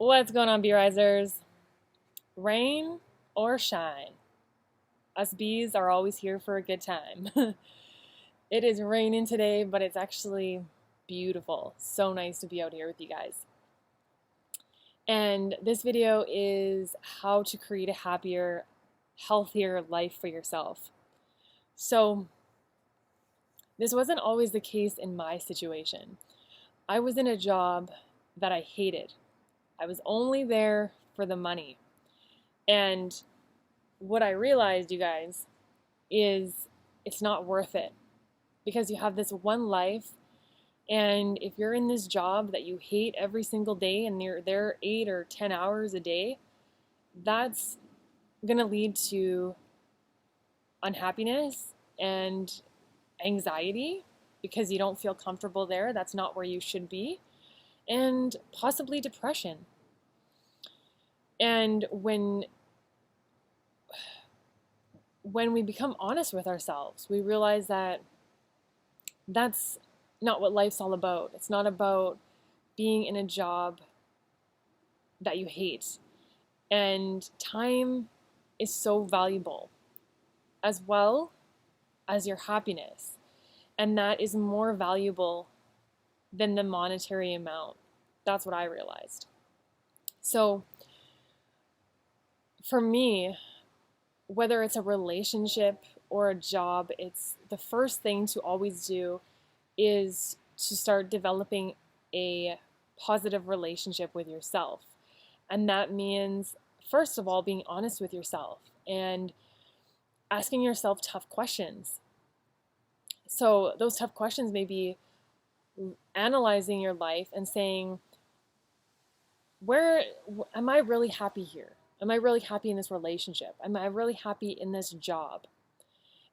What's going on, bee risers? Rain or shine, us bees are always here for a good time. It is raining today, but it's actually beautiful. So nice to be out here with you guys. And this video is how to create a happier, healthier life for yourself. So, this wasn't always the case in my situation. I was in a job that I hated. I was only there for the money. And what I realized, you guys, is it's not worth it because you have this one life. And if you're in this job that you hate every single day and you're there 8 or 10 hours a day, that's going to lead to unhappiness and anxiety because you don't feel comfortable there. That's not where you should be. And possibly depression. And when we become honest with ourselves, we realize that that's not what life's all about. It's not about being in a job that you hate. And time is so valuable, as well as your happiness. And that is more valuable than the monetary amount. That's what I realized. So, for me, whether it's a relationship or a job, it's the first thing to always do is to start developing a positive relationship with yourself. And that means, first of all, being honest with yourself and asking yourself tough questions. So those tough questions may be analyzing your life and saying, where am I really happy here? Am I really happy in this relationship? Am I really happy in this job?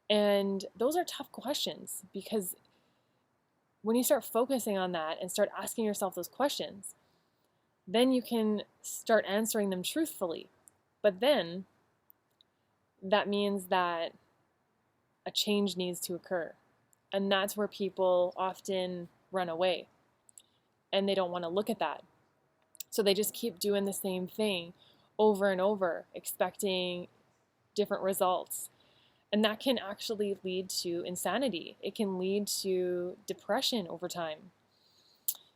And those are tough questions because when you start focusing on that and start asking yourself those questions, then you can start answering them truthfully. But then that means that a change needs to occur. And that's where people often run away and they don't want to look at that. So they just keep doing the same thing over and over, expecting different results. And that can actually lead to insanity. It can lead to depression over time.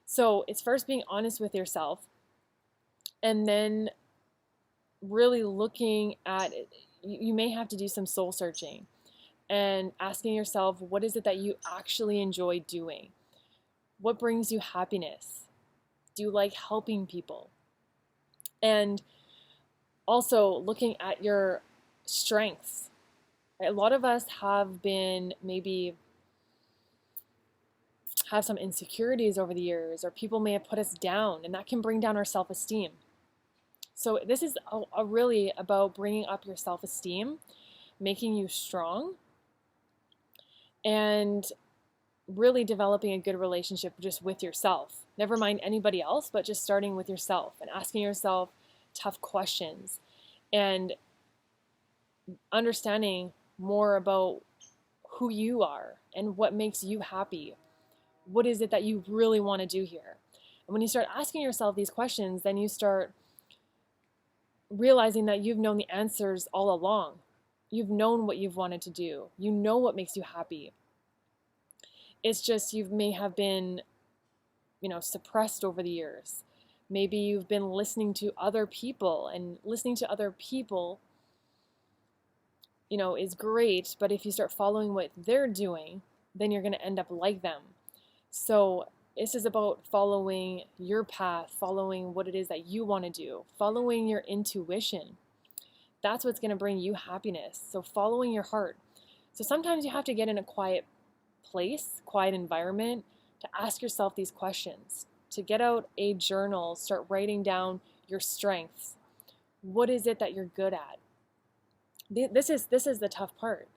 So it's first being honest with yourself and then really looking at it. You may have to do some soul searching and asking yourself, what is it that you actually enjoy doing? What brings you happiness? Do you like helping people? And also looking at your strengths. A lot of us have been maybe have some insecurities over the years, or people may have put us down, and that can bring down our self-esteem. So this is really about bringing up your self-esteem, making you strong, and really developing a good relationship just with yourself. Never mind anybody else, but just starting with yourself and asking yourself tough questions and understanding more about who you are and what makes you happy. What is it that you really want to do here? And when you start asking yourself these questions, then you start realizing that you've known the answers all along. You've known what you've wanted to do. You know what makes you happy. It's just you may have been, suppressed over the years. Maybe you've been listening to other people, and listening to other people, is great, but if you start following what they're doing, then you're going to end up like them. So this is about following your path, following what it is that you want to do, following your intuition. That's what's going to bring you happiness. So following your heart. So sometimes you have to get in a quiet place, quiet environment to ask yourself these questions, to get out a journal, start writing down your strengths. What is it that you're good at? This is the tough part,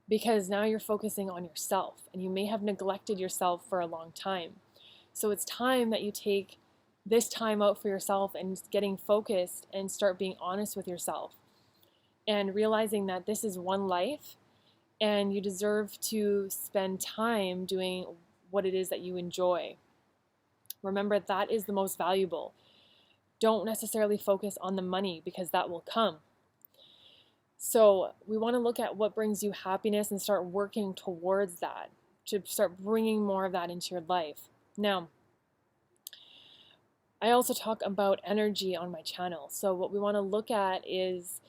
because now you're focusing on yourself and you may have neglected yourself for a long time. So it's time that you take this time out for yourself and getting focused and start being honest with yourself and realizing that this is one life and you deserve to spend time doing what it is that you enjoy. Remember, that is the most valuable. Don't necessarily focus on the money, because that will come. So we want to look at what brings you happiness and start working towards that, to start bringing more of that into your life. Now, I also talk about energy on my channel. So what we want to look at is,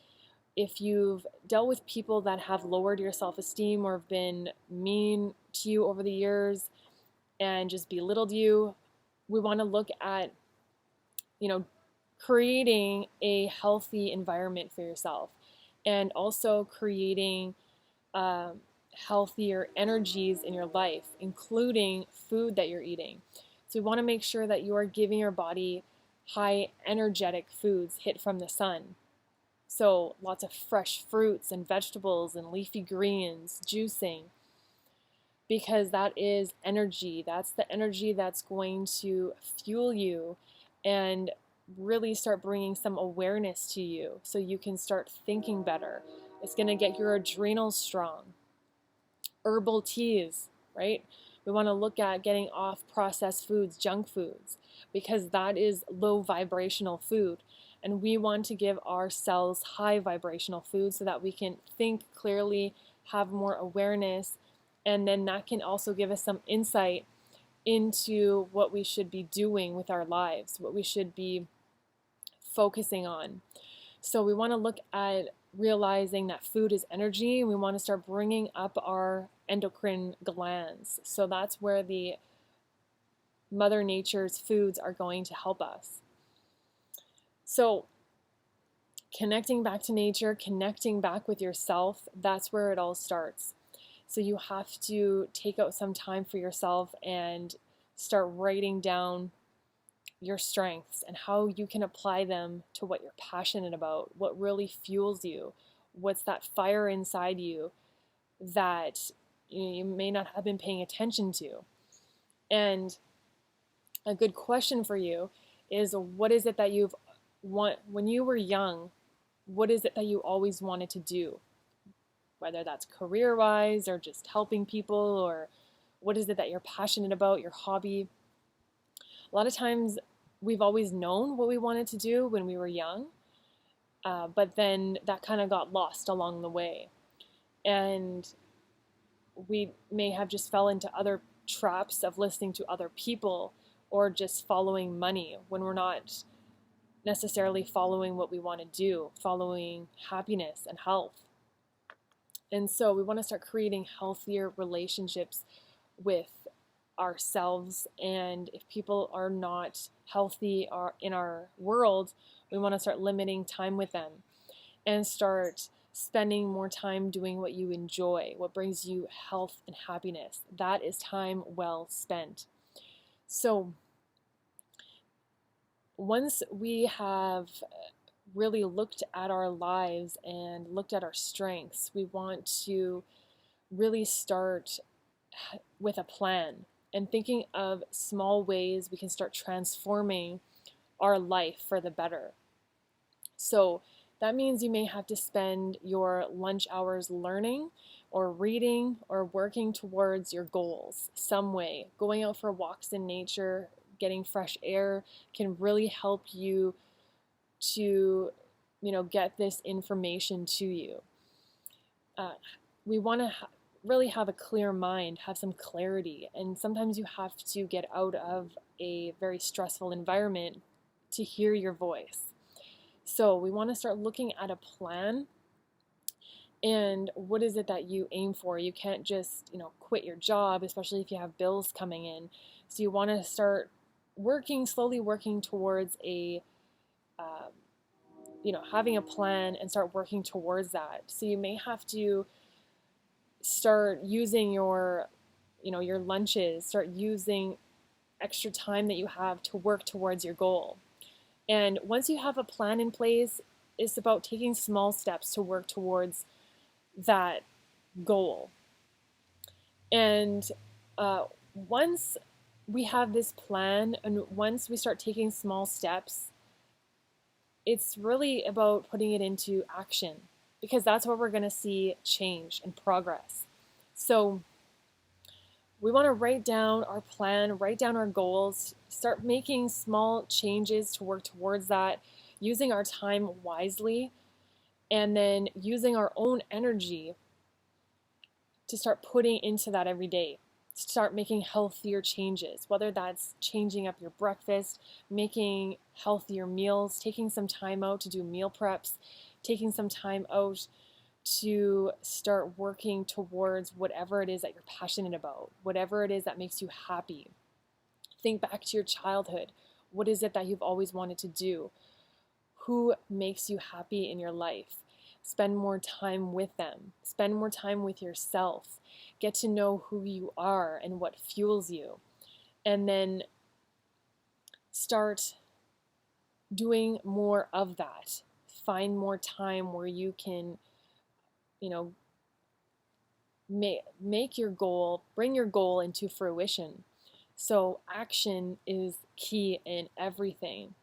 if you've dealt with people that have lowered your self-esteem or have been mean to you over the years and just belittled you, we want to look at, creating a healthy environment for yourself, and also creating healthier energies in your life, including food that you're eating. So we want to make sure that you are giving your body high energetic foods hit from the sun. So lots of fresh fruits and vegetables and leafy greens, juicing, because that is energy. That's the energy that's going to fuel you and really start bringing some awareness to you so you can start thinking better. It's going to get your adrenals strong. Herbal teas, right? We want to look at getting off processed foods, junk foods, because that is low vibrational food. And we want to give our cells high vibrational food so that we can think clearly, have more awareness, and then that can also give us some insight into what we should be doing with our lives, what we should be focusing on. So we want to look at realizing that food is energy, and we want to start bringing up our endocrine glands. So that's where the Mother Nature's foods are going to help us. So connecting back to nature, connecting back with yourself, that's where it all starts. So you have to take out some time for yourself and start writing down your strengths and how you can apply them to what you're passionate about, what really fuels you, what's that fire inside you that you may not have been paying attention to. And a good question for you is, what is it that when you were young, what is it that you always wanted to do? Whether that's career-wise or just helping people, or what is it that you're passionate about, your hobby. A lot of times we've always known what we wanted to do when we were young, but then that kind of got lost along the way. And we may have just fell into other traps of listening to other people or just following money when we're not necessarily following what we want to do, following happiness and health. And so we want to start creating healthier relationships with ourselves. And if people are not healthy in our world, we want to start limiting time with them and start spending more time doing what you enjoy, what brings you health and happiness. That is time well spent. So once we have really looked at our lives and looked at our strengths, we want to really start with a plan and thinking of small ways we can start transforming our life for the better. So that means you may have to spend your lunch hours learning or reading or working towards your goals some way. Going out for walks in nature, getting fresh air can really help you to, get this information to you. We want to really have a clear mind, have some clarity, and sometimes you have to get out of a very stressful environment to hear your voice. So we want to start looking at a plan and what is it that you aim for. You can't just, quit your job, especially if you have bills coming in. So you want to start slowly working towards having a plan and start working towards that. So you may have to start using your lunches, start using extra time that you have to work towards your goal. And once you have a plan in place, it's about taking small steps to work towards that goal. And once we have this plan and once we start taking small steps, it's really about putting it into action, because that's where we're going to see change and progress. So we want to write down our plan, write down our goals, start making small changes to work towards that, using our time wisely, and then using our own energy to start putting into that every day. Start making healthier changes, whether that's changing up your breakfast, making healthier meals, taking some time out to do meal preps, taking some time out to start working towards whatever it is that you're passionate about, whatever it is that makes you happy. Think back to your childhood. What is it that you've always wanted to do? Who makes you happy in your life? Spend more time with them. Spend more time with yourself. Get to know who you are and what fuels you. And then start doing more of that. Find more time where you can, make your goal, bring your goal into fruition. So action is key in everything.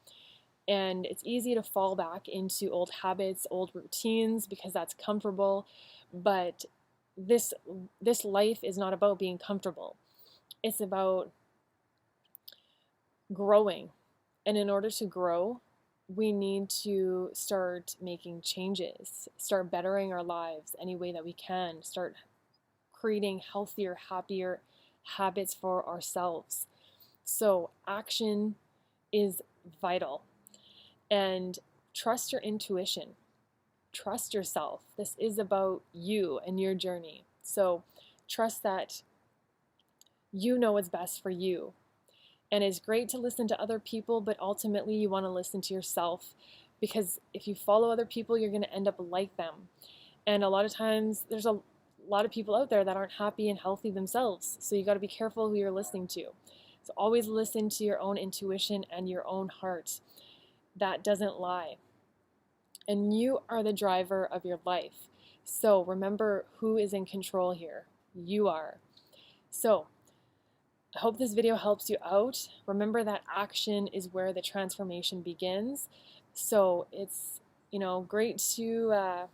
And it's easy to fall back into old habits, old routines, because that's comfortable. But this life is not about being comfortable. It's about growing. And in order to grow, we need to start making changes, start bettering our lives any way that we can, start creating healthier, happier habits for ourselves. So action is vital. And trust your intuition. Trust yourself. This is about you and your journey. So trust that you know what's best for you. And it's great to listen to other people, but ultimately you want to listen to yourself, because if you follow other people, you're going to end up like them. And a lot of times there's a lot of people out there that aren't happy and healthy themselves. So you got to be careful who you're listening to. So always listen to your own intuition and your own heart. That doesn't lie. And you are the driver of your life. So remember who is in control here. You are. So I hope this video helps you out. Remember that action is where the transformation begins. So it's, great to,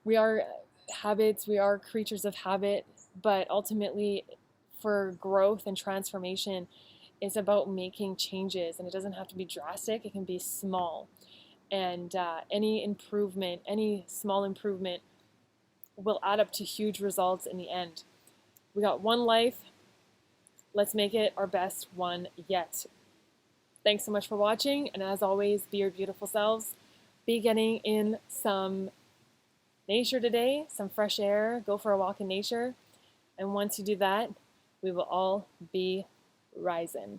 we are habits, we are creatures of habit, but ultimately for growth and transformation, it's about making changes, and it doesn't have to be drastic. It can be small, and any small improvement will add up to huge results in the end. We got one life. Let's make it our best one yet. Thanks so much for watching, and as always, be your beautiful selves. Be getting in some nature today, some fresh air. Go for a walk in nature, and once you do that, we will all be rising.